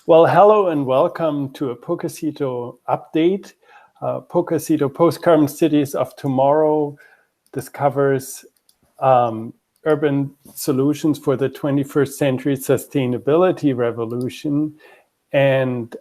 Well, hello and welcome to a Pocacito update. Pocacito Post-Carbon Cities of Tomorrow discovers urban solutions for the 21st century sustainability revolution. And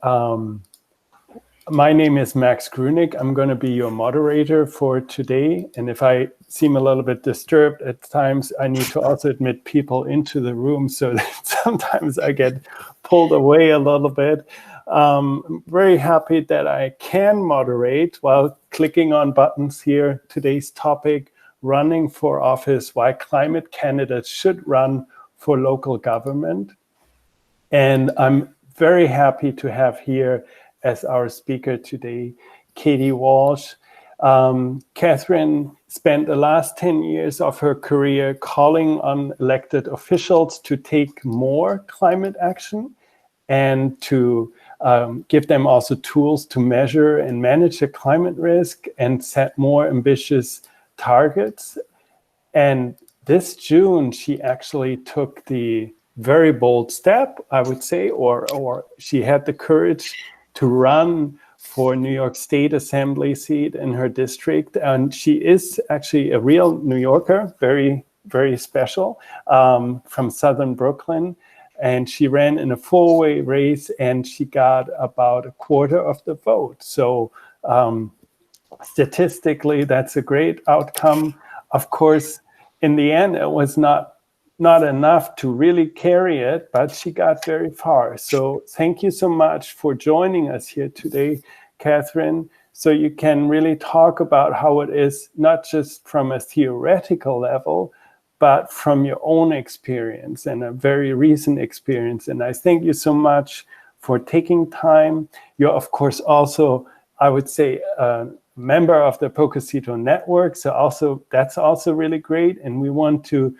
my name is Max Grunig. I'm going to be your moderator for today. And if I seem a little bit disturbed at times, I need to also admit people into the room so that sometimes I get pulled away a little bit. I'm very happy that I can moderate while clicking on buttons here. Today's topic, running for office, why climate candidates should run for local government. And I'm very happy to have here as our speaker today, Katherine Walsh. Katherine spent the last 10 years of her career calling on elected officials to take more climate action and to give them also tools to measure and manage the climate risk and set more ambitious targets. And this June, she actually took the very bold step, I would say, or she had the courage to run for New York State Assembly seat in her district. And she is actually a real New Yorker, very, very special, from Southern Brooklyn. And she ran in a four-way race and she got about a quarter of the vote. So statistically, that's a great outcome. Of course, in the end, it was not enough to really carry it, but she got very far. So thank you so much for joining us here today, Katherine, so you can really talk about how it is, not just from a theoretical level, but from your own experience and a very recent experience. And I thank you so much for taking time. You're, of course, also, I would say, a member of the Pocacito network. So that's also really great. And we want to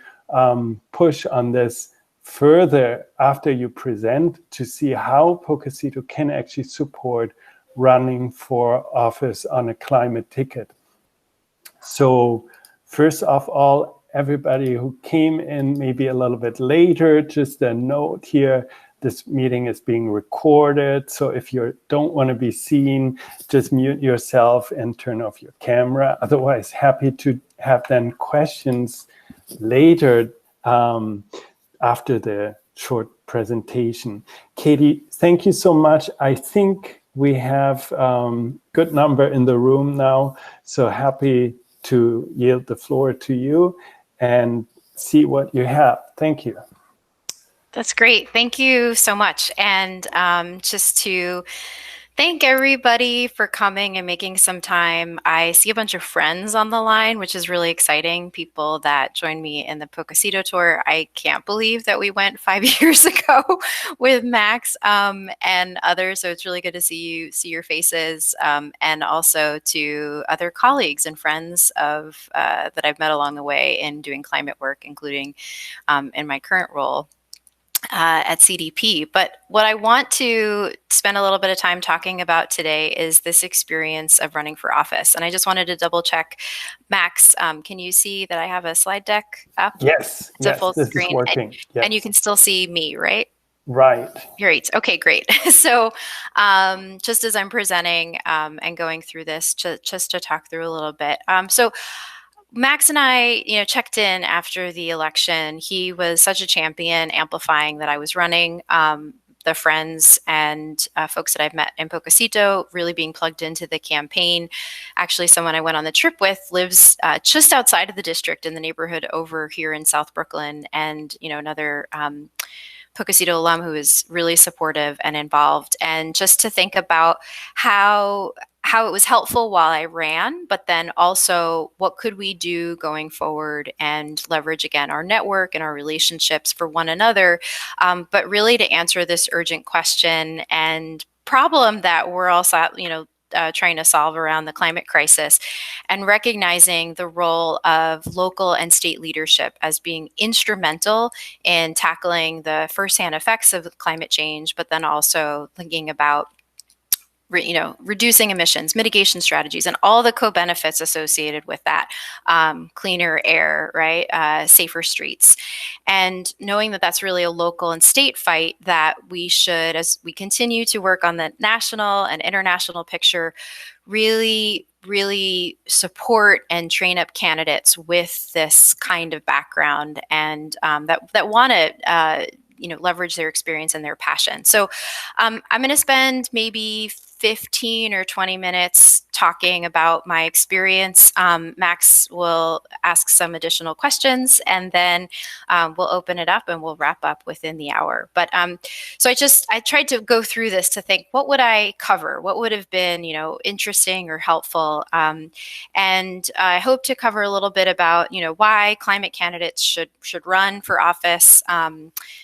push on this further after you present to see how Pocacito can actually support running for office on a climate ticket. So first of all, everybody who came in maybe a little bit later, just a note here, this meeting is being recorded. So if you don't want to be seen, just mute yourself and turn off your camera. Otherwise, happy to have then questions later after the short presentation. Katie, thank you so much. I think we have good number in the room now. So happy to yield the floor to you and see what you have. Thank you. That's great. Thank you so much. And just to thank everybody for coming and making some time. I see a bunch of friends on the line, which is really exciting. People that joined me in the Pocacito tour. I can't believe that we went 5 years ago with Max and others. So it's really good to see your faces, and also to other colleagues and friends of that I've met along the way in doing climate work, including in my current role at CDP. But what I want to spend a little bit of time talking about today is this experience of running for office. And I just wanted to double check, Max, can you see that I have a slide deck up? Yes, it's a full this screen. Is working. Yes. And you can still see me, right? Right. Great. Okay, great. So just as I'm presenting and going through this, just to talk through a little bit. So Max and I, checked in after the election. He was such a champion, amplifying that I was running. The friends and folks that I've met in Pocacito really being plugged into the campaign. Actually, someone I went on the trip with lives just outside of the district in the neighborhood over here in South Brooklyn, and another Pocacito alum who is really supportive and involved. And just to think about how it was helpful while I ran, but then also what could we do going forward and leverage again our network and our relationships for one another, but really to answer this urgent question and problem that we're also, trying to solve around the climate crisis, and recognizing the role of local and state leadership as being instrumental in tackling the firsthand effects of climate change, but then also thinking about reducing emissions, mitigation strategies, and all the co-benefits associated with that. Cleaner air, right? Safer streets. And knowing that that's really a local and state fight, that we should, as we continue to work on the national and international picture, really support and train up candidates with this kind of background, and that want to leverage their experience and their passion. So I'm going to spend maybe 15 or 20 minutes talking about my experience. Max will ask some additional questions, and then we'll open it up and we'll wrap up within the hour. But so I tried to go through this to think, what would I cover? What would have been, interesting or helpful? And I hope to cover a little bit about, why climate candidates should run for office,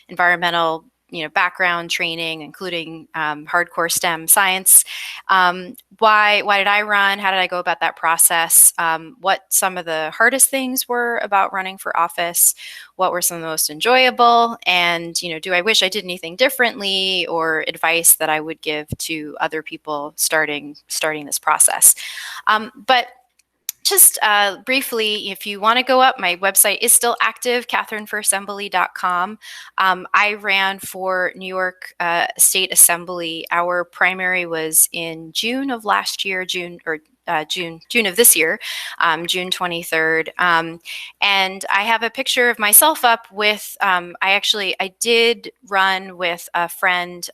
environmental background training, including hardcore STEM science. Why did I run? How did I go about that process? What some of the hardest things were about running for office? What were some of the most enjoyable? And do I wish I did anything differently, or advice that I would give to other people starting this process? But just briefly, if you want to go up, my website is still active, katherineforassembly.com. I ran for New York State Assembly. Our primary was in June of last year, June of this year, June 23rd. And I have a picture of myself up with, I did run with a friend,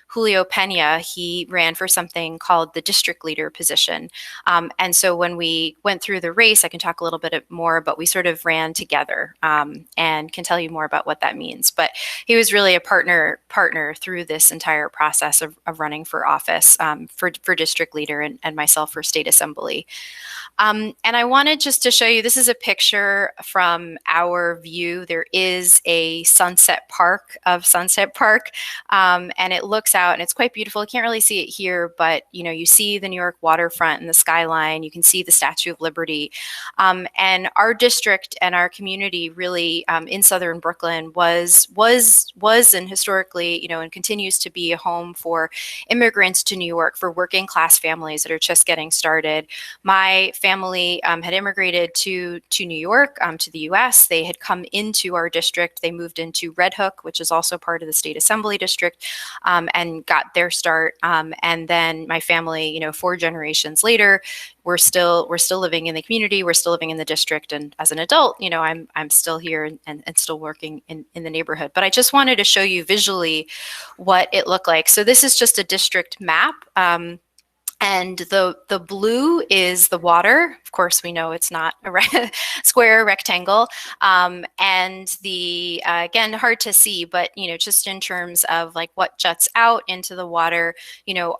Julio Pena. He ran for something called the district leader position. And so when we went through the race, I can talk a little bit more, but we sort of ran together, and can tell you more about what that means. But he was really a partner through this entire process of running for office, for district leader, and myself for state assembly. And I wanted just to show you, this is a picture from our view. There is a Sunset Park, and it looks out and it's quite beautiful. You can't really see it here, but you see the New York waterfront and the skyline. You can see the Statue of Liberty. And our district and our community really, in southern Brooklyn was and historically, and continues to be a home for immigrants to New York, for working class families that are just getting started. My family had immigrated to New York, to the US. They had come into our district. They moved into Red Hook, which is also part of the State Assembly District, and got their start. And then my family, 4 generations later, we're still living in the community. We're still living in the district. And as an adult, I'm still here and still working in the neighborhood. But I just wanted to show you visually what it looked like. So this is just a district map. And the blue is the water. Of course, we know it's not a square rectangle. And the, again, hard to see, but, just in terms of like what juts out into the water,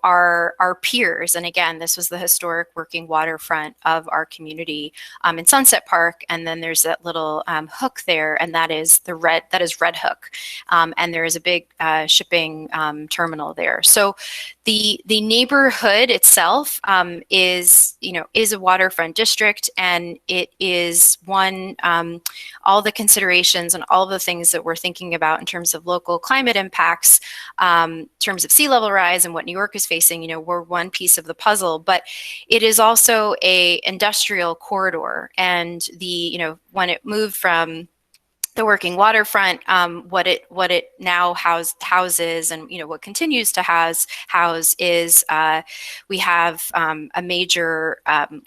our piers. And again, this was the historic working waterfront of our community, in Sunset Park. And then there's that little hook there, and that is Red Hook. And there is a big shipping terminal there. So the neighborhood itself is a waterfront district, and it is one, all the considerations and all the things that we're thinking about in terms of local climate impacts, in terms of sea level rise and what New York is facing, we're one piece of the puzzle. But it is also a industrial corridor, and when it moved from the working waterfront, what it now houses, and what continues to house is we have a major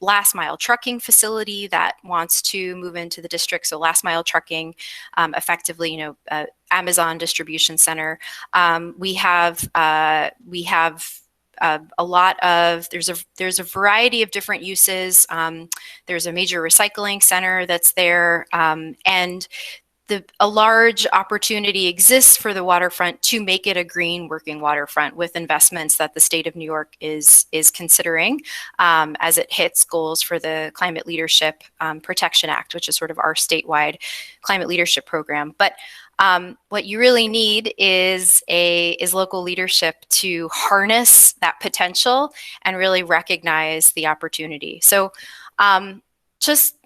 last mile trucking facility that wants to move into the district. So last mile trucking, effectively, Amazon distribution center. We have a lot of, there's a variety of different uses. There's a major recycling center that's there, and a large opportunity exists for the waterfront to make it a green working waterfront, with investments that the state of New York is considering, as it hits goals for the Climate Leadership Protection Act, which is sort of our statewide climate leadership program. But what you really need is local leadership to harness that potential and really recognize the opportunity. So just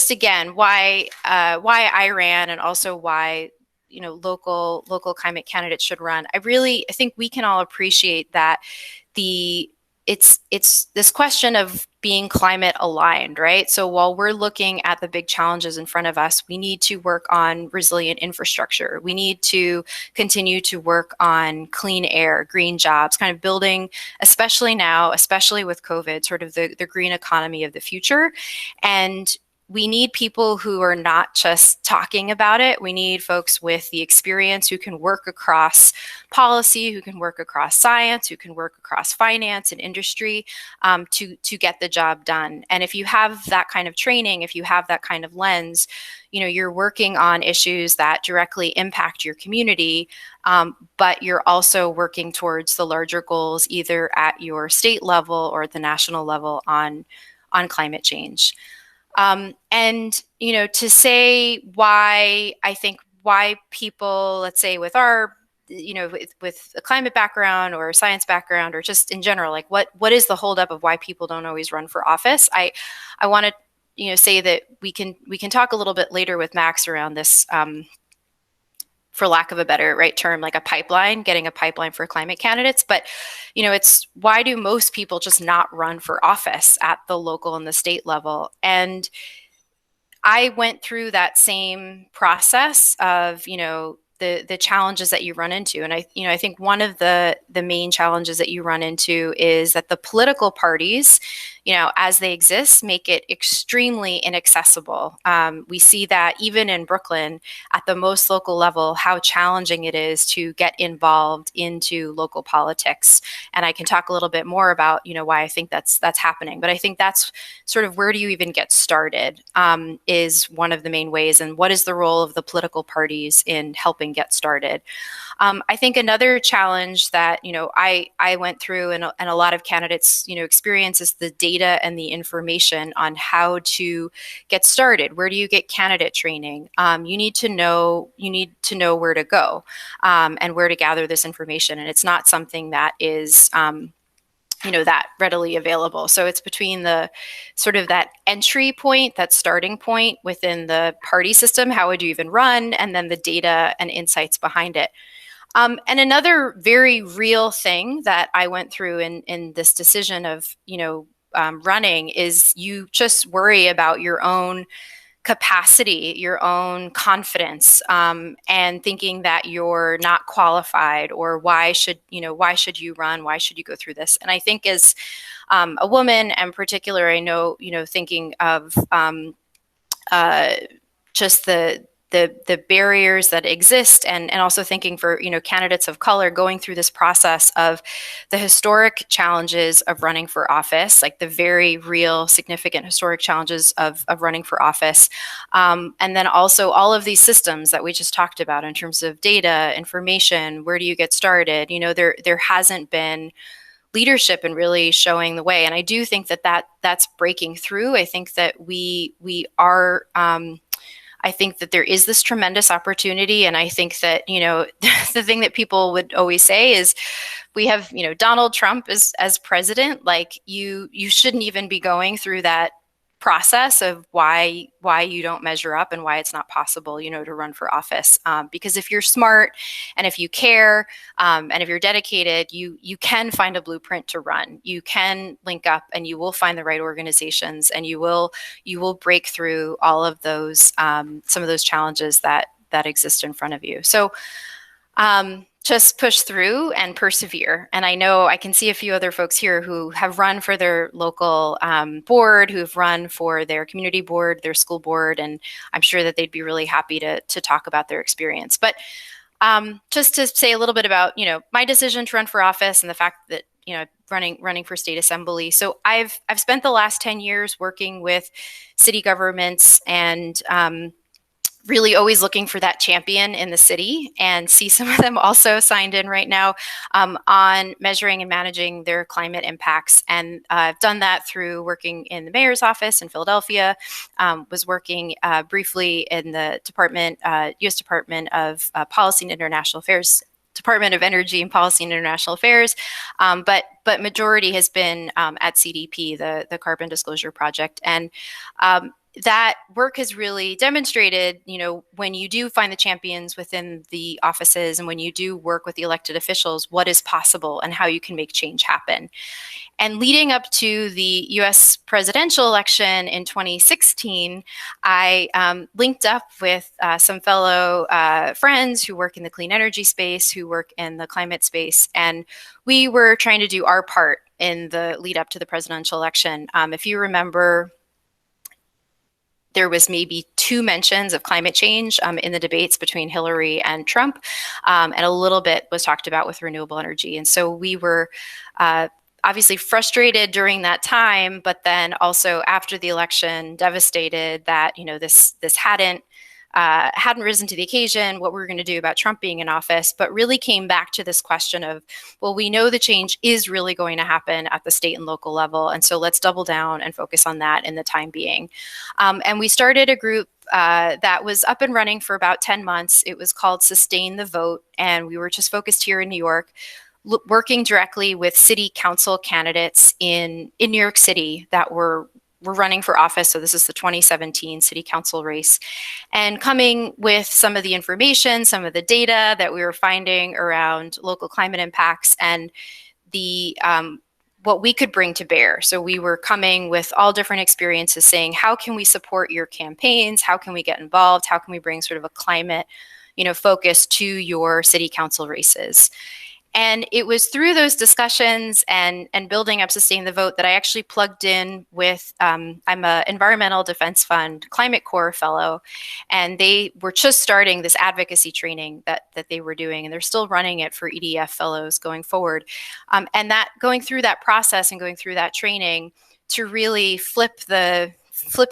again, why I ran, and also why local climate candidates should run. I think we can all appreciate that the it's this question of being climate aligned, right? So while we're looking at the big challenges in front of us, we need to work on resilient infrastructure. We need to continue to work on clean air, green jobs, kind of building, especially now, especially with COVID, sort of the green economy of the future. And we need people who are not just talking about it. We need folks with the experience who can work across policy, who can work across science, who can work across finance and industry, to get the job done. And if you have that kind of training, if you have that kind of lens, you're working on issues that directly impact your community, but you're also working towards the larger goals, either at your state level or at the national level on climate change. And to say why people, let's say with our, with a climate background or a science background, or just in general, like what is the holdup of why people don't always run for office? I want to say that we can talk a little bit later with Max around this. For lack of a better term, like getting a pipeline for climate candidates. But, it's why do most people just not run for office at the local and the state level? And I went through that same process of, the challenges that you run into. And I think one of the main challenges that you run into is that the political parties, as they exist, make it extremely inaccessible. We see that even in Brooklyn, at the most local level, how challenging it is to get involved into local politics. And I can talk a little bit more about, why I think that's happening. But I think that's sort of, where do you even get started, is one of the main ways. And what is the role of the political parties in helping get started? I think another challenge that I went through, and a lot of candidates experience, is the data and the information on how to get started. Where do you get candidate training? You need to know where to go, and where to gather this information. And it's not something that is that readily available. So it's between the sort of that entry point, that starting point within the party system, how would you even run, and then the data and insights behind it. And another very real thing that I went through in this decision of, running, is you just worry about your own capacity, your own confidence, and thinking that you're not qualified, or why should you run? Why should you go through this? And I think as a woman, in particular, I know, thinking of just the barriers that exist, and also thinking for candidates of color going through this process of the historic challenges of running for office, like the very real significant historic challenges of running for office, and then also all of these systems that we just talked about in terms of data, information, where do you get started? There hasn't been leadership in really showing the way, and I do think that's breaking through. I think that we are. I think that there is this tremendous opportunity. And I think that, the thing that people would always say is, we have, Donald Trump as president. Like, you shouldn't even be going through that process of why you don't measure up, and why it's not possible, to run for office. Because if you're smart, and if you care, and if you're dedicated, you can find a blueprint to run. You can link up, and you will find the right organizations, and you will break through all of those, some of those challenges that exist in front of you. So just push through and persevere. And I know I can see a few other folks here who have run for their local board, who've run for their community board, their school board, and I'm sure that they'd be really happy to talk about their experience. But just to say a little bit about, my decision to run for office, and the fact that, running for state assembly. So I've spent the last 10 years working with city governments, and really always looking for that champion in the city, and see some of them also signed in right now, on measuring and managing their climate impacts. And I've done that through working in the mayor's office in Philadelphia, was working briefly in the U.S. Department of Policy and International Affairs, Department of Energy and Policy and International Affairs, but majority has been at CDP, the Carbon Disclosure Project. And that work has really demonstrated, when you do find the champions within the offices and when you do work with the elected officials, what is possible and how you can make change happen. And leading up to the US presidential election in 2016, I linked up with some fellow friends who work in the clean energy space, who work in the climate space, and we were trying to do our part in the lead up to the presidential election. If you remember, there was maybe 2 mentions of climate change in the debates between Hillary and Trump, and a little bit was talked about with renewable energy. And so we were obviously frustrated during that time, but then also after the election, devastated that this hadn't risen to the occasion, what we were going to do about Trump being in office, but really came back to this question of, well, we know the change is really going to happen at the state and local level, and so let's double down and focus on that in the time being. And we started a group that was up and running for about 10 months. It was called Sustain the Vote, and we were just focused here in New York, working directly with city council candidates in New York City that were running for office. So this is the 2017 city council race, and coming with some of the information, some of the data that we were finding around local climate impacts and the what we could bring to bear. So we were coming with all different experiences saying, how can we support your campaigns? How can we get involved? How can we bring sort of a climate, focus to your city council races? And it was through those discussions and building up Sustain the Vote that I actually plugged in with, I'm an Environmental Defense Fund Climate Corps fellow, and they were just starting this advocacy training that they were doing, and they're still running it for EDF fellows going forward. And that going through that process and going through that training to really flip the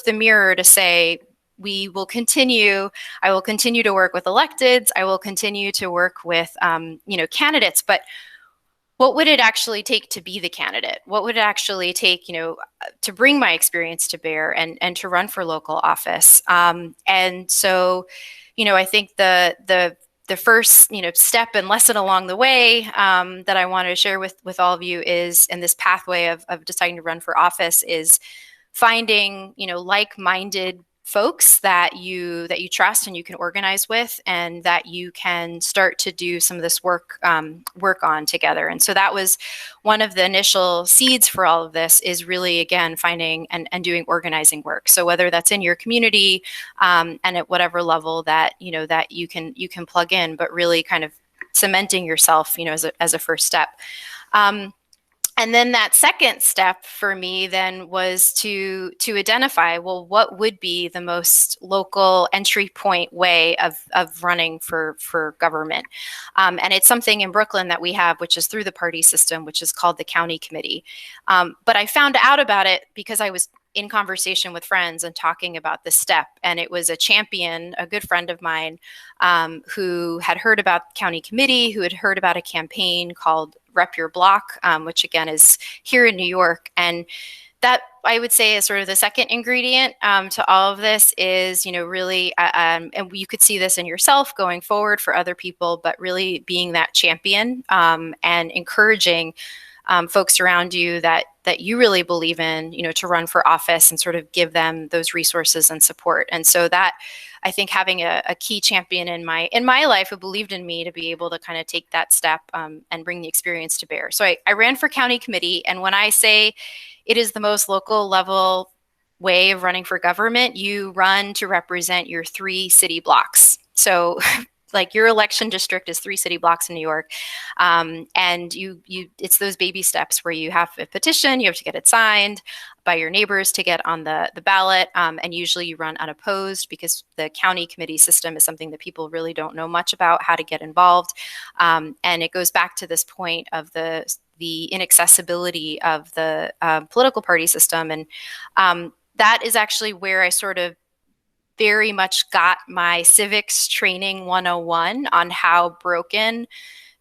mirror to say, I will continue to work with electeds. I will continue to work with, candidates. But what would it actually take to be the candidate? What would it actually take, to bring my experience to bear and to run for local office? And so, I think the first, step and lesson along the way that I wanted to share with all of you is, in this pathway of deciding to run for office, is finding, like-minded folks that you trust and you can organize with, and that you can start to do some of this work on together. And so that was one of the initial seeds for all of this, is really, again, finding and doing organizing work. So whether that's in your community and at whatever level that that you can plug in, but really kind of cementing yourself as a first step. And then that second step for me then was to identify, well, what would be the most local entry point way of running for government? And it's something in Brooklyn that we have, which is through the party system, which is called the county committee. But I found out about it because I was in conversation with friends and talking about this step. And it was a champion, a good friend of mine, who had heard about county committee, who had heard about a campaign called Rep Your Block, which again is here in New York. And that, I would say, is sort of the second ingredient to all of this, is, really, and you could see this in yourself going forward for other people, but really being that champion and encouraging folks around you that you really believe in, to run for office, and sort of give them those resources and support. And so that, I think, having a key champion in my life who believed in me to be able to kind of take that step and bring the experience to bear. So I ran for county committee, and when I say it is the most local level way of running for government, you run to represent your 3 city blocks. So like, your election district is 3 city blocks in New York. And it's those baby steps where you have a petition, you have to get it signed by your neighbors to get on the ballot. And usually you run unopposed, because the county committee system is something that people really don't know much about how to get involved. And it goes back to this point of the inaccessibility of the political party system. And that is actually where I sort of very much got my civics training 101 on how broken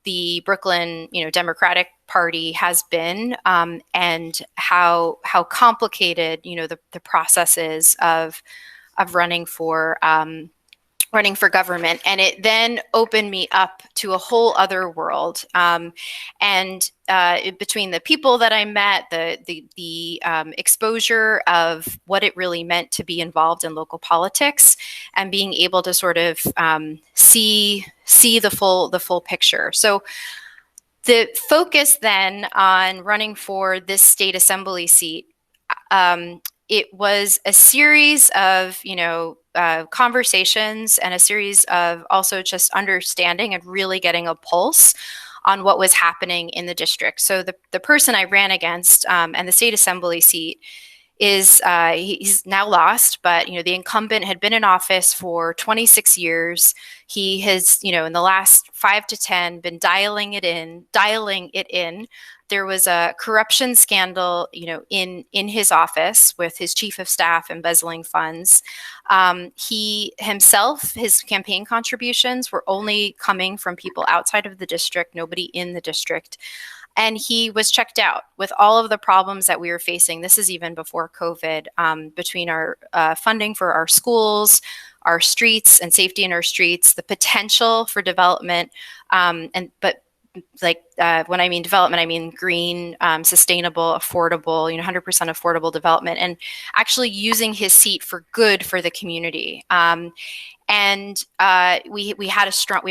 the Brooklyn, Democratic Party has been, and how complicated, the process is of running for running for government, and it then opened me up to a whole other world. Between the people that I met, the exposure of what it really meant to be involved in local politics, and being able to sort of see the full picture. So the focus then on running for this state assembly seat, it was a series of, conversations, and a series of also just understanding and really getting a pulse on what was happening in the district. So the person I ran against, and the state assembly seat, is he's now lost, but the incumbent had been in office for 26 years. He has, in the last 5 to 10, been dialing it in. There was a corruption scandal, in his office with his chief of staff embezzling funds. He himself, his campaign contributions were only coming from people outside of the district, nobody in the district. And he was checked out with all of the problems that we were facing. This is even before COVID, between our funding for our schools, our streets, and safety in our streets, the potential for development, but when I mean development, I mean green, sustainable, affordable, 100% affordable development, and actually using his seat for good for the community. We have a strong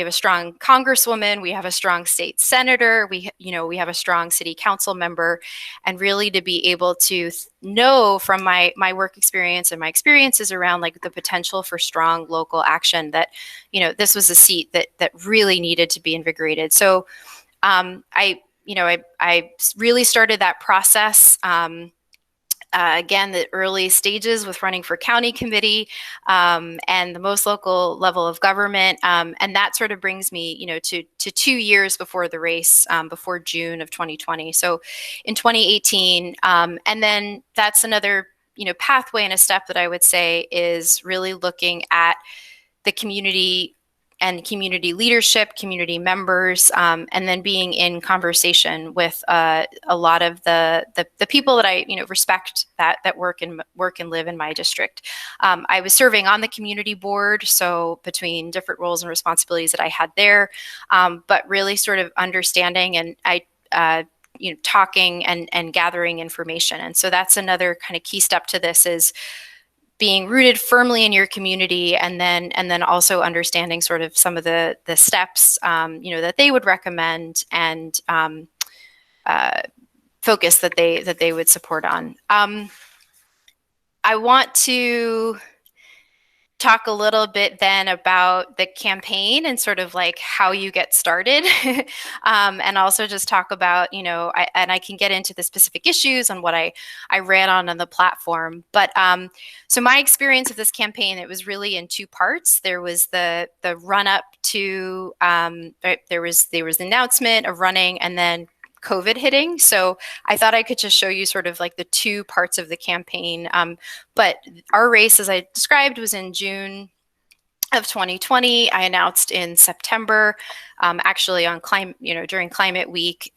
congresswoman, we have a strong state senator, we have a strong city council member, and really to be able to know from my work experience and my experiences around the potential for strong local action, that this was a seat that really needed to be invigorated. So I really started that process. Again, the early stages with running for county committee, and the most local level of government. And that sort of brings me, to 2 years before the race, before June of 2020. So in 2018, and then that's another, pathway and a step that I would say is really looking at the community and community leadership, community members, and then being in conversation with a lot of the people that I respect that work and live in my district. I was serving on the community board, so between different roles and responsibilities that I had there, but really sort of understanding and talking and gathering information. And so that's another kind of key step to this, is being rooted firmly in your community, and then also understanding sort of some of the steps that they would recommend, and focus that they would support on. I want to talk a little bit then about the campaign and sort of how you get started, and also just talk about, I can get into the specific issues and what I ran on the platform. But so my experience of this campaign, it was really in 2 parts. There was the run up to, there was the announcement of running, and then COVID hitting. So I thought I could just show you sort of the 2 parts of the campaign. But our race, as I described, was in June of 2020. I announced in September, actually on during Climate Week,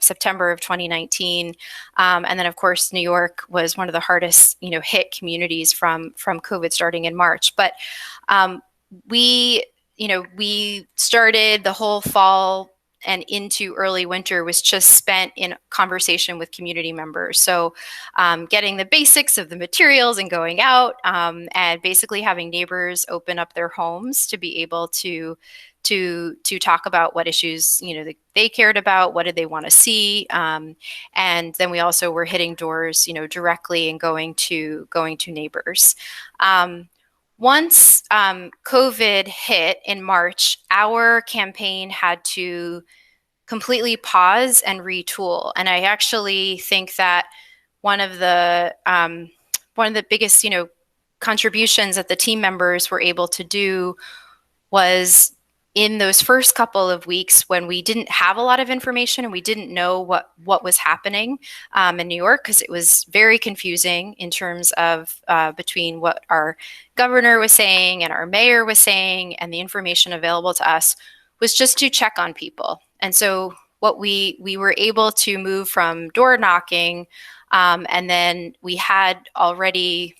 September of 2019. And then of course, New York was one of the hardest, hit communities from COVID starting in March. But we started the whole fall and into early winter was just spent in conversation with community members. So getting the basics of the materials and going out, and basically having neighbors open up their homes to be able to talk about what issues they cared about, what did they want to see, and then we also were hitting doors directly and going to neighbors. Once COVID hit in March, our campaign had to completely pause and retool. And I actually think that one of the biggest, contributions that the team members were able to do was in those first couple of weeks when we didn't have a lot of information and we didn't know what was happening in New York, because it was very confusing in terms of between what our governor was saying and our mayor was saying, and the information available to us was just to check on people. And so what we were able to move from door knocking, and then we had already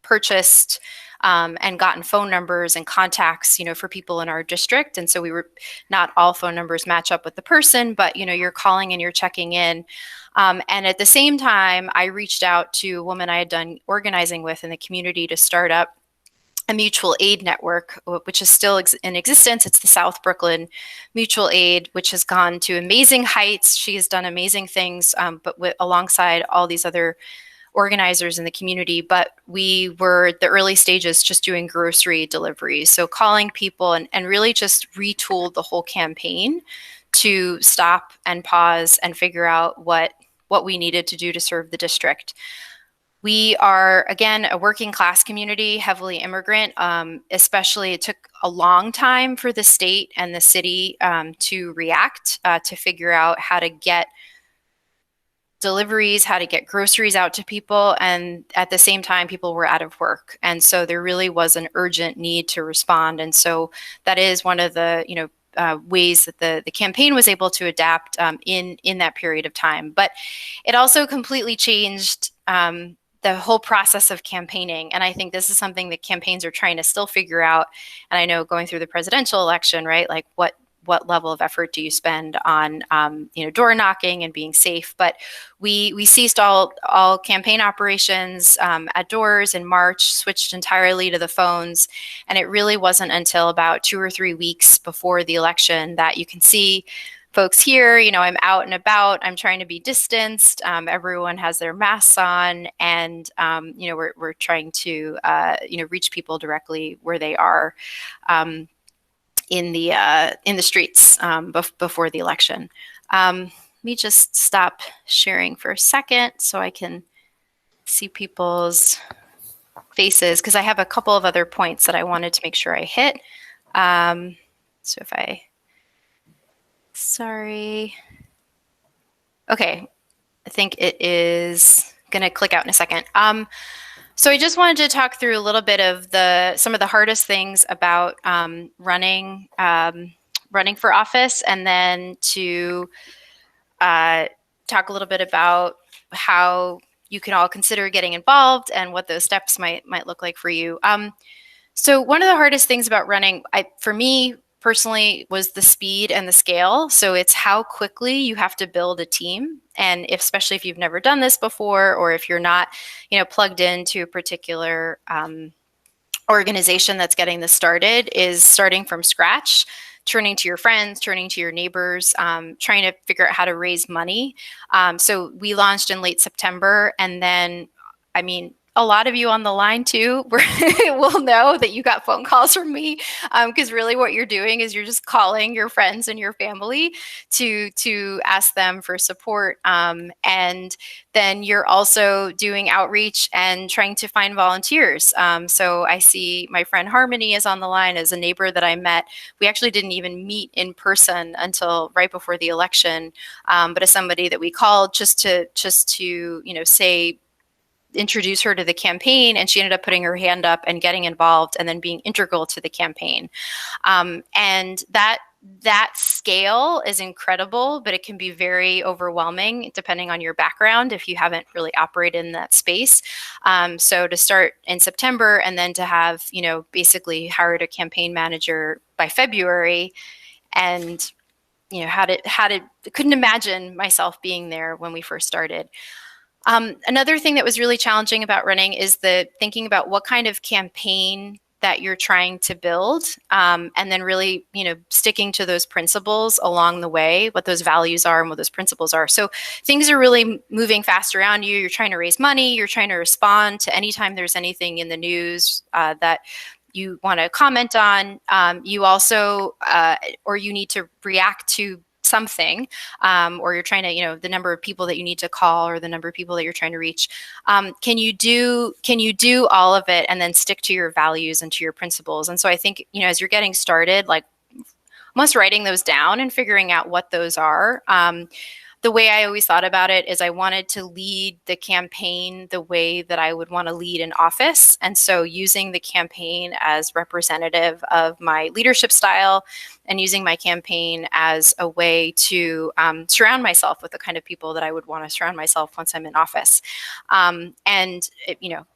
purchased and gotten phone numbers and contacts, for people in our district. And so not all phone numbers match up with the person, but, you're calling and you're checking in. And at the same time, I reached out to a woman I had done organizing with in the community to start up a mutual aid network, which is still in existence. It's the South Brooklyn Mutual Aid, which has gone to amazing heights. She has done amazing things, but alongside all these other organizers in the community. But we were at the early stages just doing grocery deliveries. So calling people and really just retooled the whole campaign to stop and pause and figure out what we needed to do to serve the district. We are, again, a working class community, heavily immigrant. Especially, it took a long time for the state and the city to react, to figure out how to get deliveries, how to get groceries out to people. And at the same time, people were out of work. And so there really was an urgent need to respond. And so that is one of the, ways that the campaign was able to adapt in that period of time. But it also completely changed the whole process of campaigning. And I think this is something that campaigns are trying to still figure out. And I know going through the presidential election, right, like what level of effort do you spend on, door knocking and being safe? But we ceased all campaign operations at doors in March, switched entirely to the phones. And it really wasn't until about 2 or 3 weeks before the election that you can see folks here, I'm out and about, I'm trying to be distanced. Everyone has their masks on, and, we're trying to, reach people directly where they are in the streets before the election. Let me just stop sharing for a second so I can see people's faces, because I have a couple of other points that I wanted to make sure I hit. So if I... Sorry. Okay, I think it is going to click out in a second. So I just wanted to talk through a little bit of some of the hardest things about running for office, and then to talk a little bit about how you can all consider getting involved and what those steps might look like for you. So one of the hardest things about running, for me personally, was the speed and the scale. So it's how quickly you have to build a team. And especially if you've never done this before, or if you're not, plugged into a particular organization that's getting this started, is starting from scratch, turning to your friends, turning to your neighbors, trying to figure out how to raise money. So we launched in late September, and then, a lot of you on the line too will know that you got phone calls from me, because really what you're doing is you're just calling your friends and your family to ask them for support. And then you're also doing outreach and trying to find volunteers. So I see my friend Harmony is on the line as a neighbor that I met. We actually didn't even meet in person until right before the election, but as somebody that we called just to introduce her to the campaign, and she ended up putting her hand up and getting involved and then being integral to the campaign. And that scale is incredible, but it can be very overwhelming depending on your background if you haven't really operated in that space. So to start in September and then to have, basically hired a campaign manager by February, and, couldn't imagine myself being there when we first started. Another thing that was really challenging about running is thinking about what kind of campaign that you're trying to build, and then really, sticking to those principles along the way, what those values are and what those principles are. So things are really moving fast around you. You're trying to raise money. You're trying to respond to anytime there's anything in the news that you want to comment on. You also, or you need to react to something, or you're trying to, the number of people that you need to call or the number of people that you're trying to reach. Can you do all of it and then stick to your values and to your principles? And so I think, as you're getting started, like almost writing those down and figuring out what those are. the way I always thought about it is I wanted to lead the campaign the way that I would want to lead in office. And so using the campaign as representative of my leadership style and using my campaign as a way to surround myself with the kind of people that I would want to surround myself once I'm in office. An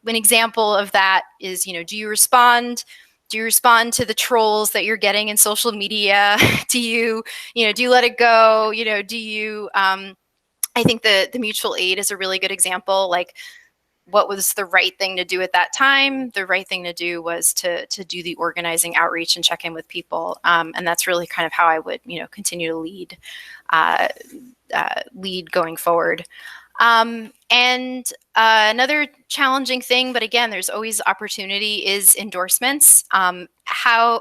example of that is, do you respond to the trolls that you're getting in social media? do you let it go? Do you, I think the mutual aid is a really good example. Like, what was the right thing to do at that time? The right thing to do was to do the organizing outreach and check in with people. And that's really kind of how I would, continue to lead going forward. Another challenging thing, but again, there's always opportunity, is endorsements. How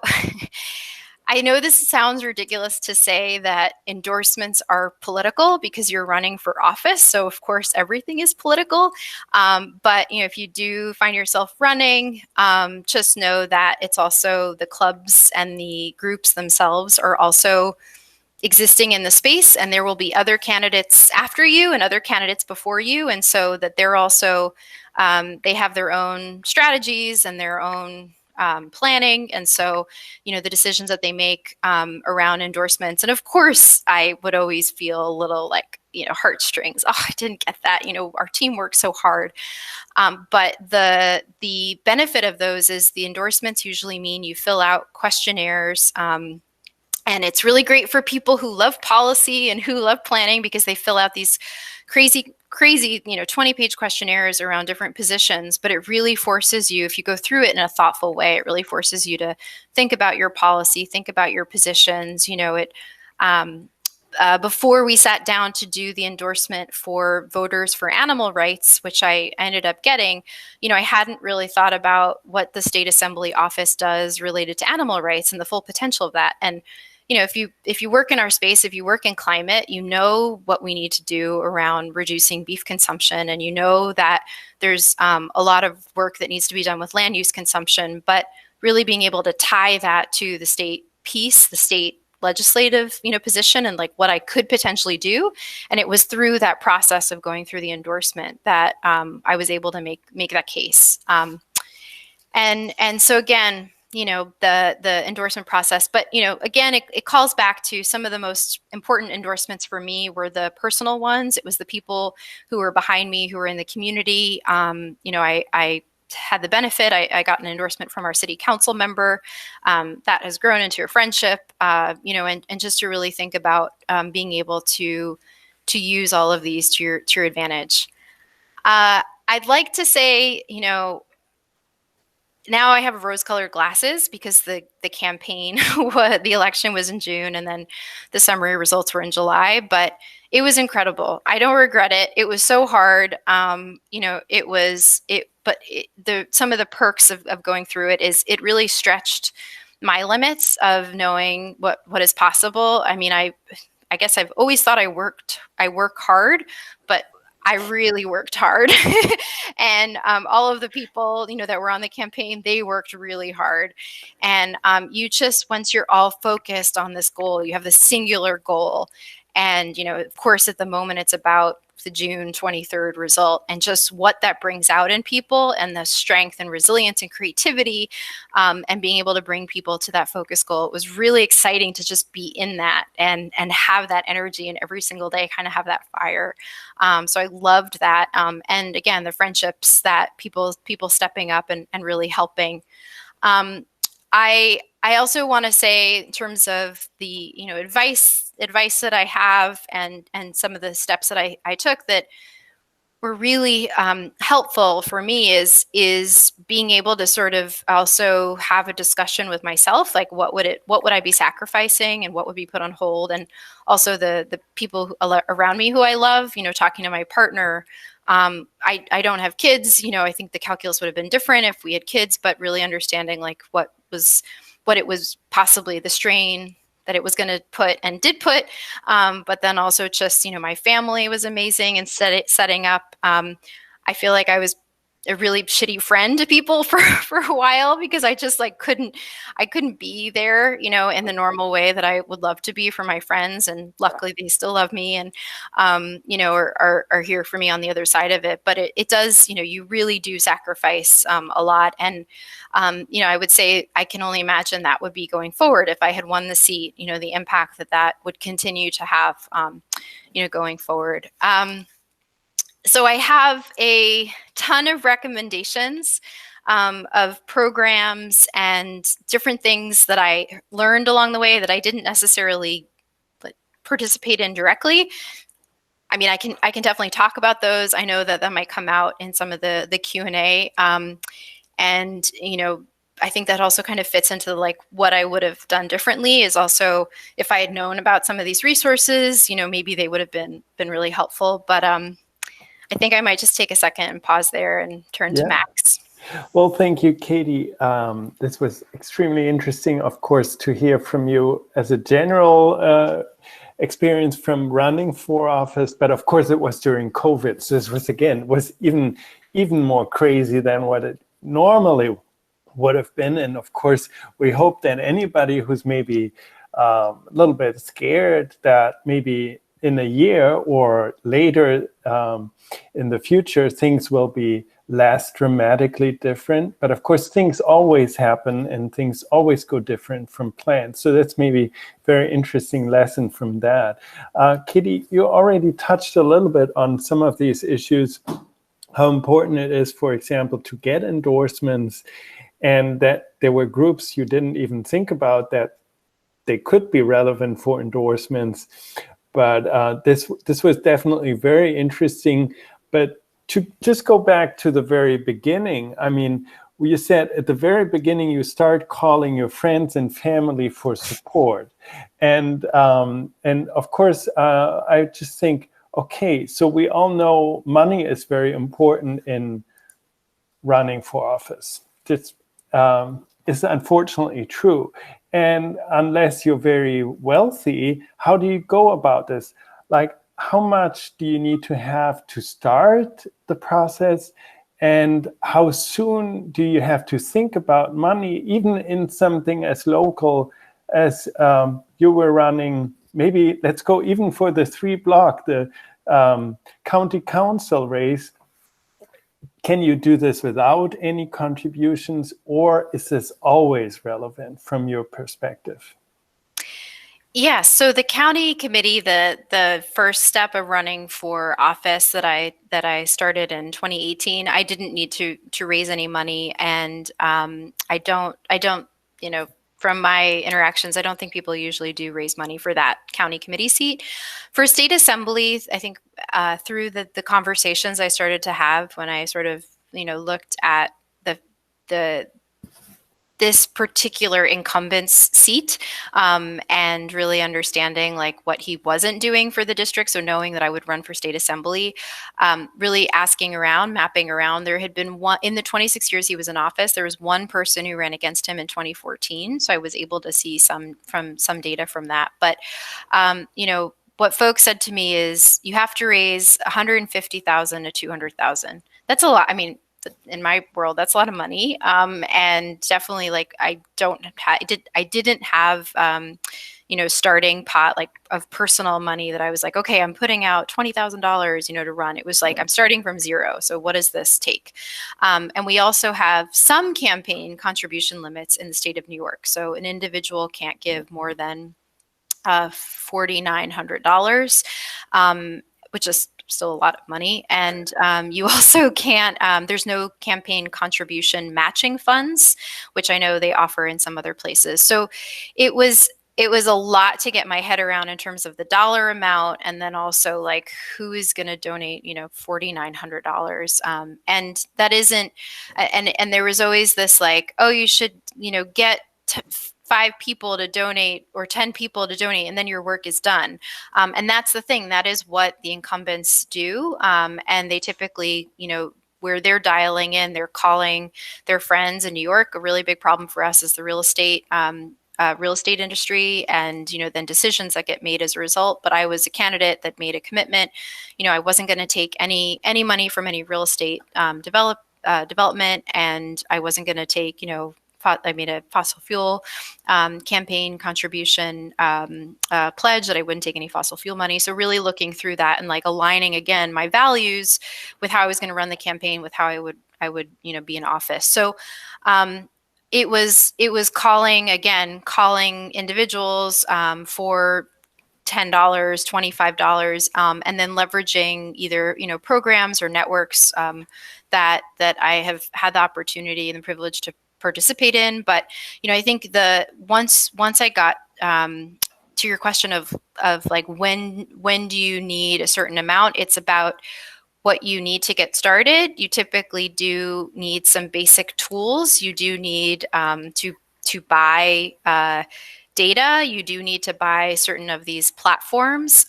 I know this sounds ridiculous to say that endorsements are political because you're running for office. So of course, everything is political. But if you do find yourself running, just know that it's also the clubs and the groups themselves are also existing in the space, and there will be other candidates after you and other candidates before you, and so that they're also they have their own strategies and their own planning, and so the decisions that they make around endorsements. And of course, I would always feel a little like heartstrings. Oh, I didn't get that. Our team worked so hard. But the benefit of those is the endorsements usually mean you fill out questionnaires. And it's really great for people who love policy and who love planning, because they fill out these crazy 20-page questionnaires around different positions. But it really forces you, if you go through it in a thoughtful way, it really forces you to think about your policy, think about your positions. Before we sat down to do the endorsement for voters for animal rights, which I ended up getting, I hadn't really thought about what the state assembly office does related to animal rights and the full potential of that. And if you work in our space, if you work in climate, you know what we need to do around reducing beef consumption, and that there's a lot of work that needs to be done with land use consumption, but really being able to tie that to the state piece, the state legislative position, and like what I could potentially do. And it was through that process of going through the endorsement that I was able to make that case. And so again, the endorsement process, but again, it calls back to some of the most important endorsements for me were the personal ones. It was the people who were behind me, who were in the community. I had the benefit. I got an endorsement from our city council member that has grown into a friendship. And just to really think about being able to use all of these to your advantage. I'd like to say, now I have rose-colored glasses because the campaign, the election was in June, and then the summary results were in July. But it was incredible. I don't regret it. It was so hard. Some of the perks of going through it is it really stretched my limits of knowing what is possible. I mean, I guess I've always thought I work hard, but I really worked hard. And all of the people, that were on the campaign, they worked really hard. And once you're all focused on this goal, you have the singular goal. And, of course, at the moment, it's about the June 23rd result and just what that brings out in people, and the strength and resilience and creativity, and being able to bring people to that focus goal. It was really exciting to just be in that and have that energy, and every single day kind of have that fire. So I loved that. And again, the friendships that people stepping up and really helping. I also want to say, in terms of the advice that I have, and some of the steps that I took that were really helpful for me, is being able to sort of also have a discussion with myself, like what would I be sacrificing, and what would be put on hold, and also the people around me who I love. Talking to my partner. I don't have kids. I think the calculus would have been different if we had kids, but really understanding like what it was possibly the strain that it was going to put and did put. But then also just, my family was amazing and setting up. I feel like I was a really shitty friend to people for a while, because I just like couldn't be there, in the normal way that I would love to be for my friends. And luckily they still love me and, are here for me on the other side of it. But it does, you really do sacrifice a lot. And, I would say I can only imagine that would be going forward. If I had won the seat, the impact that would continue to have, going forward. So I have a ton of recommendations of programs and different things that I learned along the way that I didn't necessarily participate in directly. I mean, I can definitely talk about those. I know that might come out in some of the Q&A. And, I think that also kind of fits into like what I would have done differently is also if I had known about some of these resources, maybe they would have been really helpful. But I think I might just take a second and pause there and turn to Max. Well, thank you, Katie. This was extremely interesting, of course, to hear from you as a general experience from running for office. But of course, it was during COVID. So this was even more crazy than what it normally would have been. And of course, we hope that anybody who's maybe a little bit scared that maybe in a year or later in the future, things will be less dramatically different. But of course, things always happen and things always go different from plans. So that's maybe a very interesting lesson from that. Kitty, you already touched a little bit on some of these issues, how important it is, for example, to get endorsements, and that there were groups you didn't even think about that they could be relevant for endorsements. But this was definitely very interesting. But to just go back to the very beginning, I mean, you said at the very beginning, you start calling your friends and family for support. And of course, I just think, okay, so we all know money is very important in running for office. This is unfortunately true. And unless you're very wealthy, how do you go about this? Like, how much do you need to have to start the process? And how soon do you have to think about money, even in something as local as you were running? Maybe let's go even for the 3-block, the county council race. Can you do this without any contributions, or is this always relevant from your perspective? Yeah, so the county committee, the first step of running for office that I started in 2018, I didn't need to raise any money, and I don't from my interactions, I don't think people usually do raise money for that county committee seat. For state assembly, I think through the conversations I started to have when I sort of looked at the this particular incumbent's seat and really understanding like what he wasn't doing for the district. So knowing that I would run for state assembly, really asking around, mapping around. There had been one in the 26 years he was in office. There was one person who ran against him in 2014. So I was able to see some data from that. But what folks said to me is you have to raise 150,000 to 200,000. That's a lot. I mean, in my world, that's a lot of money. And definitely like, I didn't have, starting pot like of personal money that I was like, okay, I'm putting out $20,000, to run. It was like, I'm starting from zero. So what does this take? And we also have some campaign contribution limits in the state of New York. So an individual can't give more than $4,900, which is still a lot of money. And you also can't, there's no campaign contribution matching funds, which I know they offer in some other places. So it was a lot to get my head around in terms of the dollar amount, and then also like who is going to donate, $4,900. And that isn't, and there was always this like, oh, you should, get 5 people to donate or 10 people to donate, and then your work is done. And that's the thing. That is what the incumbents do. And they typically, where they're dialing in, they're calling their friends in New York. A really big problem for us is the real estate industry, and then decisions that get made as a result. But I was a candidate that made a commitment. I wasn't going to take any money from any real estate development, and I wasn't going to take, I made a fossil fuel campaign contribution pledge that I wouldn't take any fossil fuel money. So really looking through that and like aligning again my values with how I was going to run the campaign, with how I would be in office. So it was calling individuals for $10, $25, and then leveraging either programs or networks that I have had the opportunity and the privilege to participate in. But I think once I got to your question of like when do you need a certain amount, it's about what you need to get started. You typically do need some basic tools. You do need to buy data. You do need to buy certain of these platforms.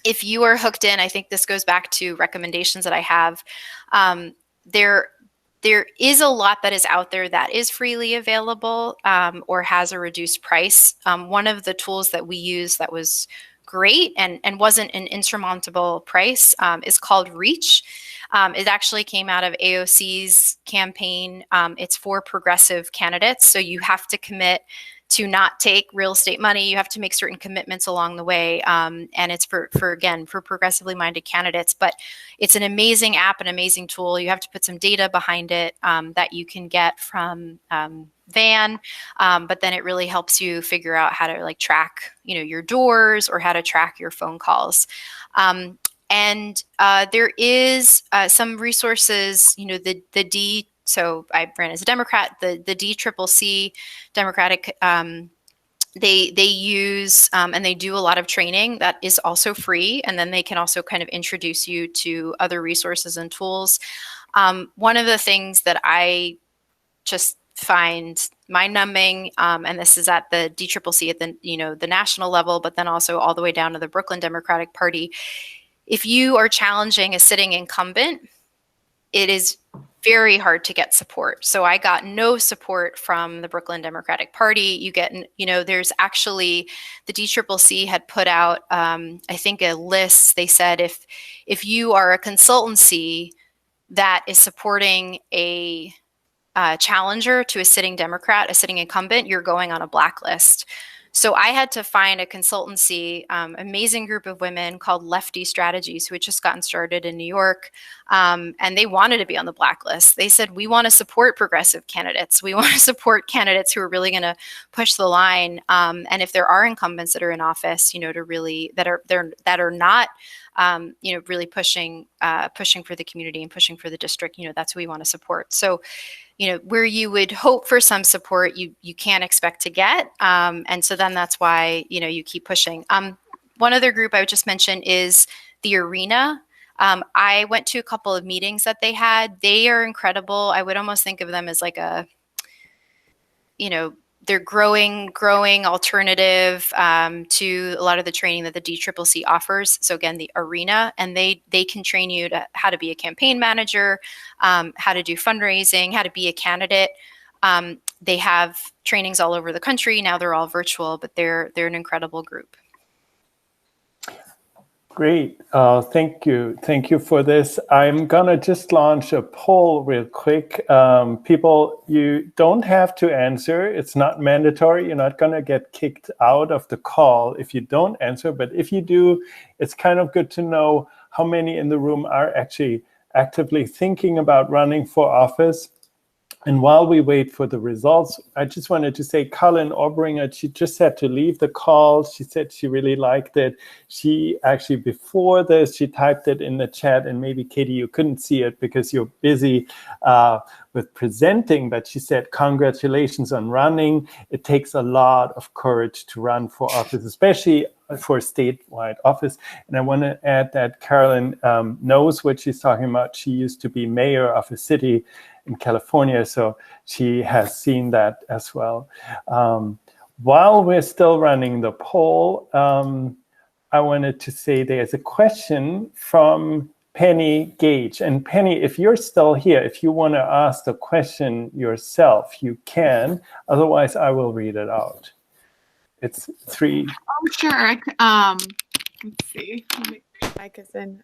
If you are hooked in, I think this goes back to recommendations that I have. There is a lot that is out there that is freely available or has a reduced price. One of the tools that we use that was great and wasn't an insurmountable price is called Reach. It actually came out of AOC's campaign. It's for progressive candidates. So you have to commit to not take real estate money. You have to make certain commitments along the way. And it's for progressively minded candidates. But it's an amazing app, an amazing tool. You have to put some data behind it that you can get from Van. But then it really helps you figure out how to like track, your doors or how to track your phone calls. And there is some resources, so I ran as a Democrat, the DCCC Democratic, they use and they do a lot of training that is also free. And then they can also kind of introduce you to other resources and tools. One of the things that I just find mind-numbing, and this is at the DCCC at the national level, but then also all the way down to the Brooklyn Democratic Party. If you are challenging a sitting incumbent, it is very hard to get support. So I got no support from the Brooklyn Democratic Party. There's actually, the DCCC had put out, I think, a list. They said if you are a consultancy that is supporting a challenger to a sitting Democrat, a sitting incumbent, you're going on a blacklist. So I had to find a consultancy, amazing group of women called Lefty Strategies, who had just gotten started in New York. And they wanted to be on the blacklist. They said, we want to support progressive candidates. We want to support candidates who are really going to push the line. And if there are incumbents that are in office, to really, that are not, really pushing for the community and pushing for the district, that's who we want to support. So, where you would hope for some support, you can't expect to get. And so then that's why, you keep pushing. One other group I would just mention is the Arena. I went to a couple of meetings that they had. They are incredible. I would almost think of them as like they're growing alternative to a lot of the training that the DCCC offers. So again, the Arena, and they can train you to how to be a campaign manager, how to do fundraising, how to be a candidate. They have trainings all over the country. Now they're all virtual, but they're an incredible group. Great. Thank you. Thank you for this. I'm going to just launch a poll real quick. People, you don't have to answer. It's not mandatory. You're not going to get kicked out of the call if you don't answer. But if you do, it's kind of good to know how many in the room are actually actively thinking about running for office. And while we wait for the results, I just wanted to say, Colin Obringer, she just had to leave the call. She said she really liked it. She actually, before this, she typed it in the chat, and maybe, Katie, you couldn't see it because you're busy with presenting, but she said, congratulations on running. It takes a lot of courage to run for office, especially for statewide office. And I want to add that Carolyn knows what she's talking about. She used to be mayor of a city in California, so she has seen that as well. While we're still running the poll, I wanted to say there's a question from Penny Gage. And Penny, if you're still here, if you want to ask the question yourself, you can. Otherwise, I will read it out. It's 3. Oh, sure. Let's see. Michelson.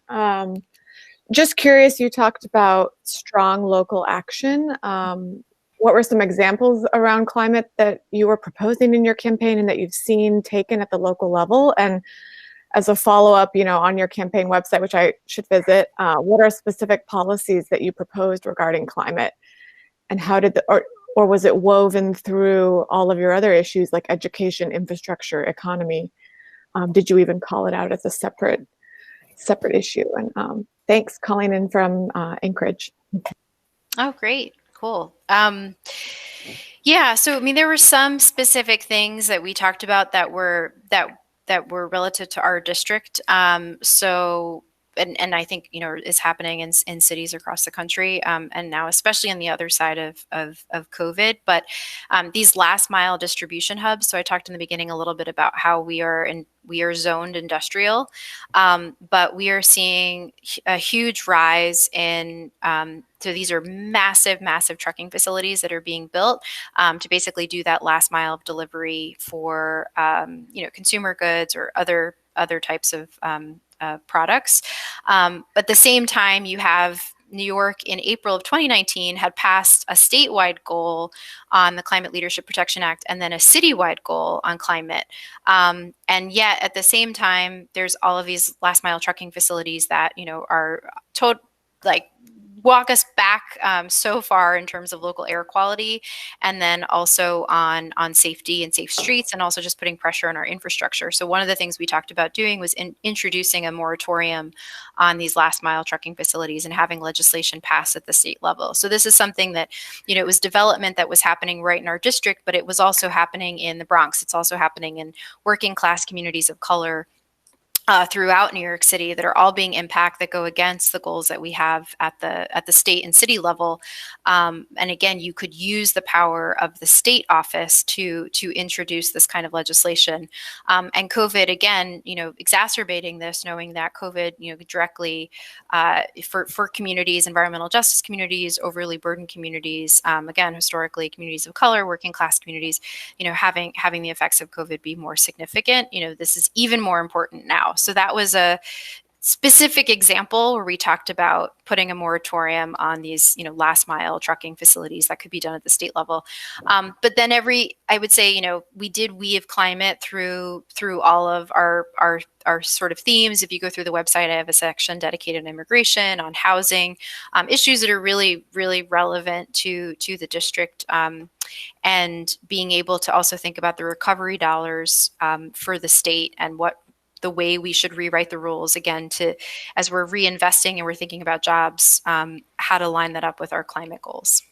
Just curious, you talked about strong local action. What were some examples around climate that you were proposing in your campaign and that you've seen taken at the local level? And as a follow-up, on your campaign website, which I should visit, what are specific policies that you proposed regarding climate? And how did or was it woven through all of your other issues like education, infrastructure, economy? Did you even call it out as a separate issue? And thanks, calling in from Anchorage. Oh, great. Cool. Yeah, so I mean, there were some specific things that we talked about that were relative to our district. So and I think is happening in cities across the country, and now especially on the other side of COVID. But these last mile distribution hubs. So I talked in the beginning a little bit about how we are zoned industrial, but we are seeing a huge rise in. So these are massive, massive trucking facilities that are being built to basically do that last mile of delivery for consumer goods or other types of products. But at the same time, you have New York in April of 2019 had passed a statewide goal on the Climate Leadership Protection Act and then a citywide goal on climate. And yet at the same time, there's all of these last mile trucking facilities that, are walk us back so far in terms of local air quality, and then also on safety and safe streets, and also just putting pressure on our infrastructure. So one of the things we talked about doing was introducing a moratorium on these last mile trucking facilities and having legislation passed at the state level. So this is something that, it was development that was happening right in our district, but it was also happening in the Bronx. It's also happening in working class communities of color throughout New York City that are all being impacted, that go against the goals that we have at the state and city level. And again, you could use the power of the state office to introduce this kind of legislation. And COVID, again, exacerbating this, knowing that COVID, directly for communities, environmental justice communities, overly burdened communities, again, historically communities of color, working class communities, having the effects of COVID be more significant. This is even more important now. So that was a specific example where we talked about putting a moratorium on these, last mile trucking facilities that could be done at the state level. But then I would say, we did weave climate through all of our sort of themes. If you go through the website, I have a section dedicated to immigration, on housing, issues that are really, really relevant to the district. And being able to also think about the recovery dollars for the state and what the way we should rewrite the rules, again, as we're reinvesting and we're thinking about jobs, how to line that up with our climate goals.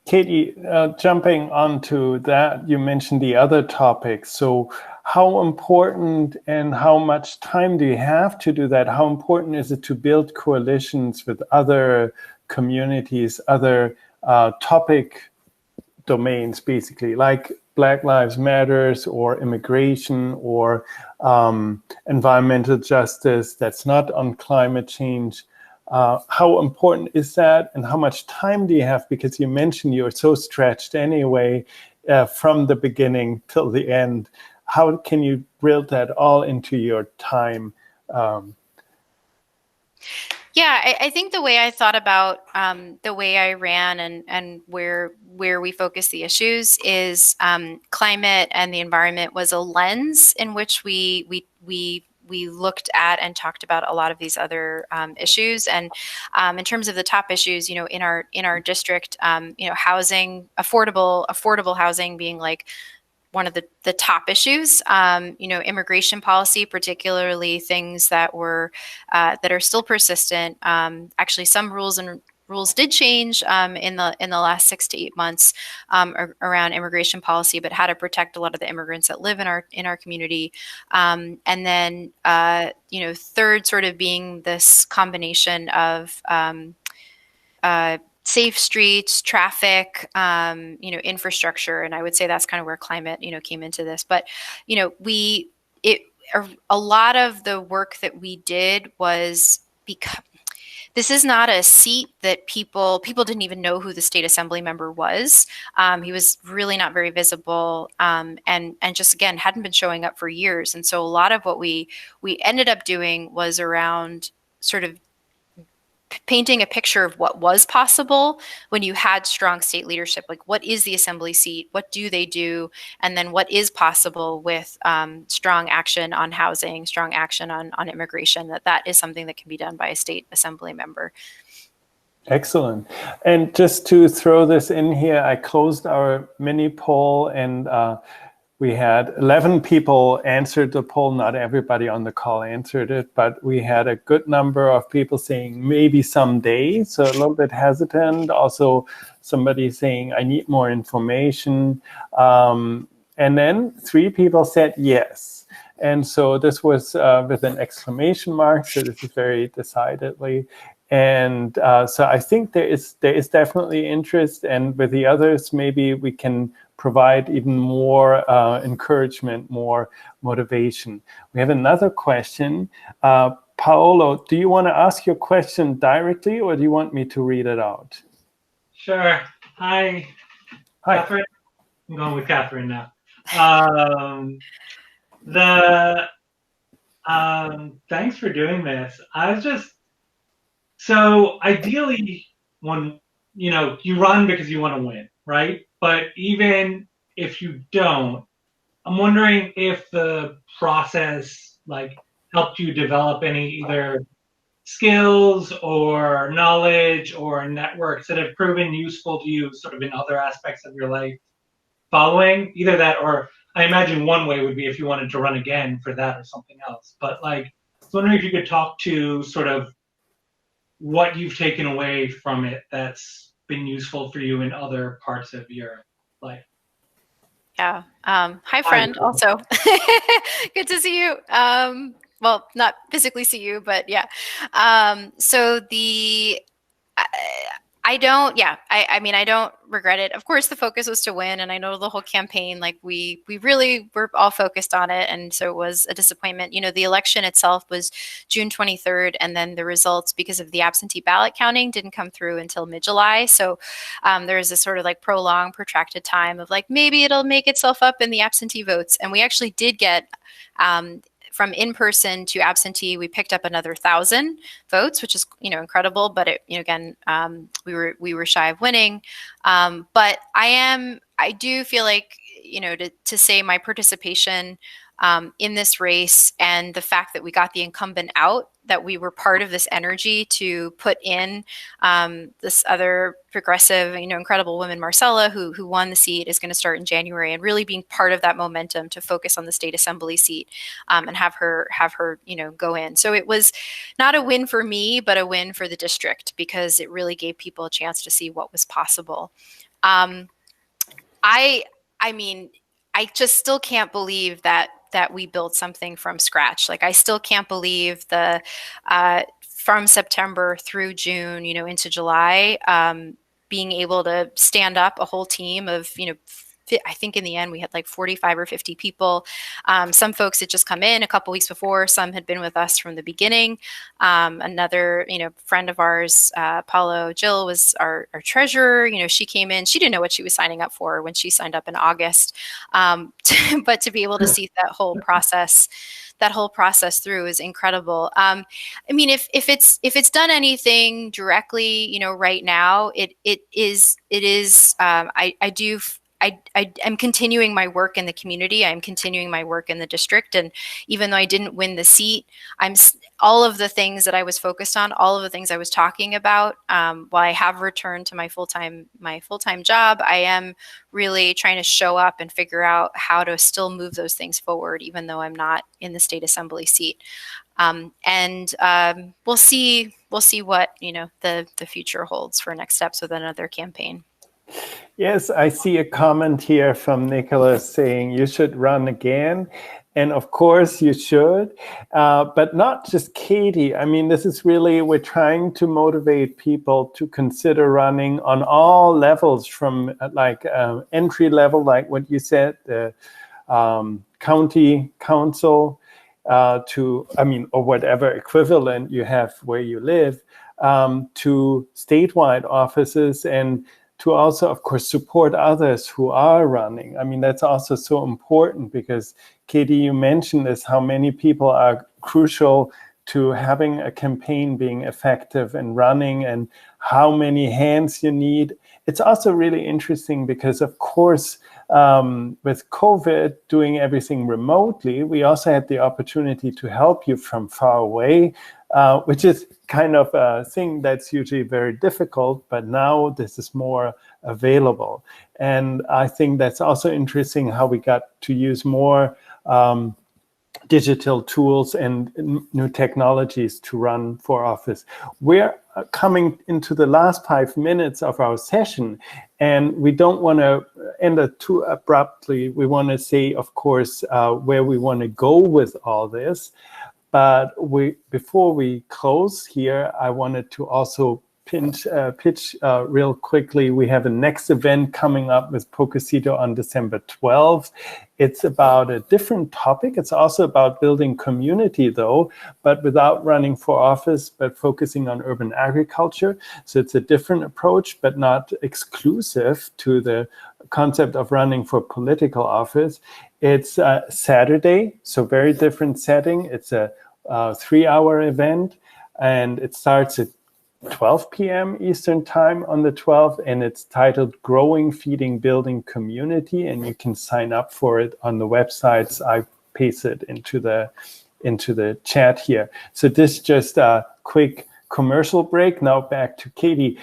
Katie, jumping onto that, you mentioned the other topics. So how important and how much time do you have to do that? How important is it to build coalitions with other communities, other topic domains, basically, like Black Lives Matters or immigration or environmental justice that's not on climate change? How important is that, and how much time do you have? Because you mentioned you're so stretched anyway from the beginning till the end. How can you build that all into your time? Yeah, I think the way I thought about the way I ran and where we focus the issues is climate and the environment was a lens in which we looked at and talked about a lot of these other issues. And in terms of the top issues, in our district, housing, affordable housing being like one of the top issues, immigration policy, particularly things that are still persistent. Actually, some rules did change in the last 6 to 8 months around immigration policy, but how to protect a lot of the immigrants that live in our community. And then third, sort of being this combination of safe streets, traffic, infrastructure. And I would say that's kind of where climate, came into this. But, a lot of the work that we did was This is not a seat that people didn't even know who the state assembly member was. He was really not very visible, and just again hadn't been showing up for years. And so a lot of what we ended up doing was around sort of painting a picture of what was possible when you had strong state leadership. Like, what is the assembly seat? What do they do? And then what is possible with strong action on housing, strong action on immigration, that is something that can be done by a state assembly member. Excellent. And just to throw this in here, I closed our mini poll, and we had 11 people answered the poll. Not everybody on the call answered it, but we had a good number of people saying maybe someday, so a little bit hesitant. Also, somebody saying, I need more information. And then 3 people said yes. And so this was with an exclamation mark, so this is very decidedly. And so I think there is definitely interest, and with the others, maybe we can provide even more encouragement, more motivation. We have another question. Paolo, do you want to ask your question directly, or do you want me to read it out? Sure. Hi. Hi. Katherine. I'm going with Katherine now. Thanks for doing this. So ideally, when you run because you want to win, right? But even if you don't, I'm wondering if the process helped you develop any either skills or knowledge or networks that have proven useful to you sort of in other aspects of your life following either that, or I imagine one way would be if you wanted to run again for that or something else. But I was wondering if you could talk to sort of what you've taken away from it that's been useful for you in other parts of your life. Yeah. Hi, friend. Also, good to see you. Well, not physically see you, but yeah. So I don't, yeah, I mean, I don't regret it. Of course, the focus was to win, and I know the whole campaign, we really were all focused on it, and so it was a disappointment. The election itself was June 23rd, and then the results, because of the absentee ballot counting, didn't come through until mid-July. So there was this sort of prolonged, protracted time of maybe it'll make itself up in the absentee votes, and we actually did get from in-person to absentee, we picked up another 1,000 votes, which is incredible. But it, again, we were shy of winning. But I do feel like to say my participation in this race and the fact that we got the incumbent out, that we were part of this energy to put in this other progressive, incredible woman, Marcella, who won the seat, is going to start in January, and really being part of that momentum to focus on the state assembly seat and have her go in. So it was not a win for me, but a win for the district, because it really gave people a chance to see what was possible. I mean, I just still can't believe that we built something from scratch. I still can't believe from September through June, into July, being able to stand up a whole team of, I think in the end we had 45 or 50 people. Some folks had just come in a couple weeks before. Some had been with us from the beginning. Another, friend of ours, Paulo Jill, was our treasurer. She came in. She didn't know what she was signing up for when she signed up in August. But to be able to see that whole process through is incredible. I mean, if it's done anything directly, right now, it is. I'm continuing my work in the community. I'm continuing my work in the district. And even though I didn't win the seat, all of the things that I was focused on, all of the things I was talking about, while I have returned to my full-time job, I am really trying to show up and figure out how to still move those things forward, even though I'm not in the state assembly seat. We'll see what, the future holds for next steps with another campaign. Yes, I see a comment here from Nicholas saying you should run again. And of course you should, but not just Katie. I mean, this is really, we're trying to motivate people to consider running on all levels, from entry level, like what you said, the county council, or whatever equivalent you have where you live, to statewide offices, and to also, of course, support others who are running. I mean, that's also so important because, Katie, you mentioned this, how many people are crucial to having a campaign being effective and running, and how many hands you need. It's also really interesting because, of course, with COVID, doing everything remotely, we also had the opportunity to help you from far away, which is kind of a thing that's usually very difficult, but now this is more available. And I think that's also interesting how we got to use more digital tools and new technologies to run for office. We're coming into the last 5 minutes of our session, and we don't want to end it too abruptly. We want to say, of course, where we want to go with all this. But before we close here, I wanted to also pitch real quickly. We have a next event coming up with Pocasito on December 12th. It's about a different topic. It's also about building community, though, but without running for office, but focusing on urban agriculture. So it's a different approach, but not exclusive to the concept of running for political office. It's Saturday, so very different setting. It's a 3-hour event, and it starts at 12 p.m. Eastern time on the 12th, and it's titled Growing, Feeding, Building Community, and you can sign up for it on the websites. I paste it into the chat here. So this is just a quick commercial break. Now back to Katie.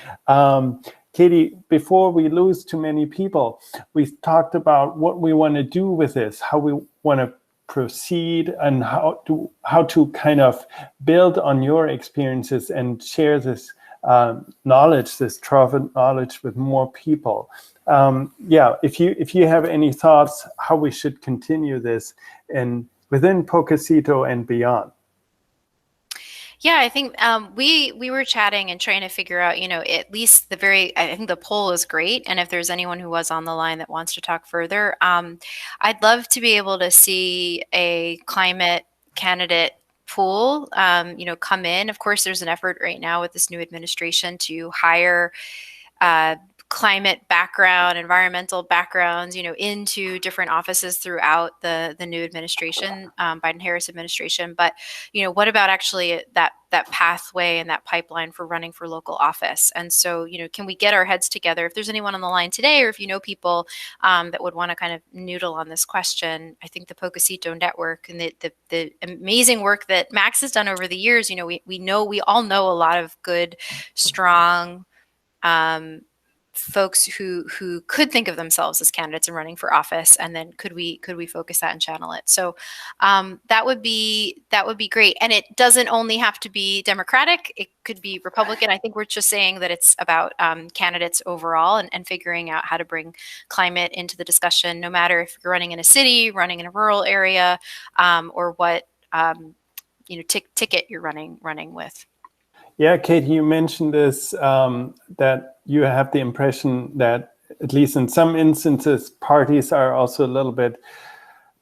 Katie, before we lose too many people, we talked about what we want to do with this, how we want to proceed, and how to kind of build on your experiences and share this knowledge, this trove of knowledge with more people. If you have any thoughts how we should continue this and within Pocasito and beyond. Yeah, I think we were chatting and trying to figure out, at least I think the poll is great. And if there's anyone who was on the line that wants to talk further, I'd love to be able to see a climate candidate pool, come in. Of course, there's an effort right now with this new administration to hire climate background, environmental backgrounds, into different offices throughout the new administration, Biden-Harris administration. But, what about actually that pathway and that pipeline for running for local office? And so, can we get our heads together? If there's anyone on the line today, or if you know people that would want to kind of noodle on this question, I think the Pocasito Network and the amazing work that Max has done over the years, we all know a lot of good, strong folks who could think of themselves as candidates and running for office, and then could we focus that and channel it? So that would be great. And it doesn't only have to be Democratic; it could be Republican. I think we're just saying that it's about candidates overall, and figuring out how to bring climate into the discussion, no matter if you're running in a city, running in a rural area, or what ticket you're running with. Yeah, Kate, you mentioned this, that you have the impression that, at least in some instances, parties are also a little bit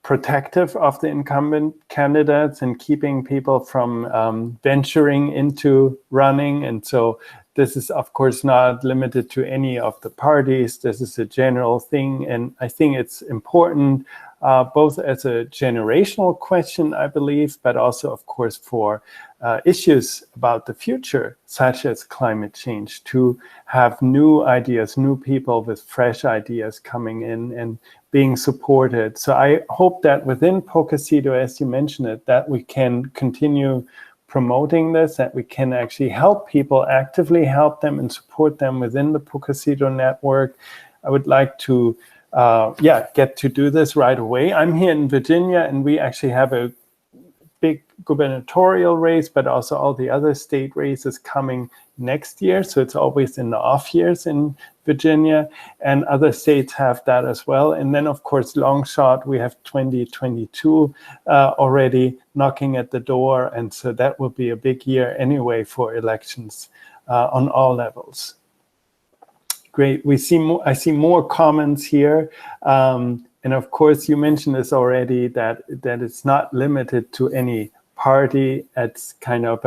protective of the incumbent candidates and keeping people from venturing into running. And so this is, of course, not limited to any of the parties. This is a general thing. And I think it's important, both as a generational question, I believe, but also, of course, for issues about the future, such as climate change, to have new ideas, new people with fresh ideas coming in and being supported. So I hope that within Pocasito, as you mentioned it, that we can continue promoting this, that we can actually help people, actively help them and support them within the Pocasito network. I would like to get to do this right away. I'm here in Virginia, and we actually have a big gubernatorial race, but also all the other state races coming next year. So it's always in the off years in Virginia, and other states have that as well. And then, of course, long shot, we have 2022 already knocking at the door. And so that will be a big year anyway for elections on all levels. Great. I see more comments here. And of course, you mentioned this already, that it's not limited to any party. It's kind of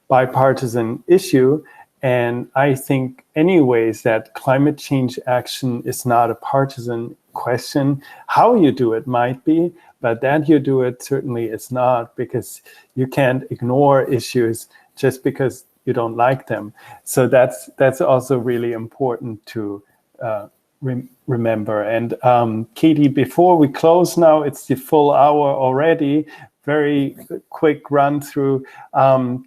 bipartisan issue. And I think anyways that climate change action is not a partisan question. How you do it might be, but that you do it certainly is not, because you can't ignore issues just because you don't like them. So that's also really important to remember. And Katie, before we close now, it's the full hour already. Very quick run through.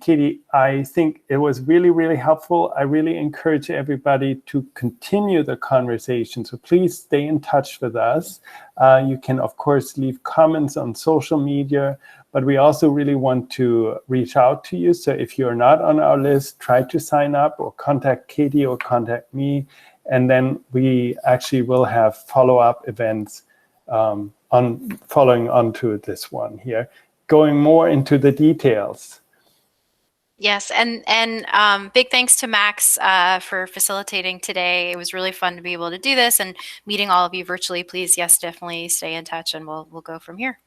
Katie, I think it was really, really helpful. I really encourage everybody to continue the conversation. So please stay in touch with us. You can, of course, leave comments on social media, but we also really want to reach out to you. So if you're not on our list, try to sign up or contact Katie or contact me. And then we actually will have follow-up events following on to this one here, going more into the details. Yes, and big thanks to Max for facilitating today. It was really fun to be able to do this and meeting all of you virtually. Please, yes, definitely stay in touch, and we'll go from here.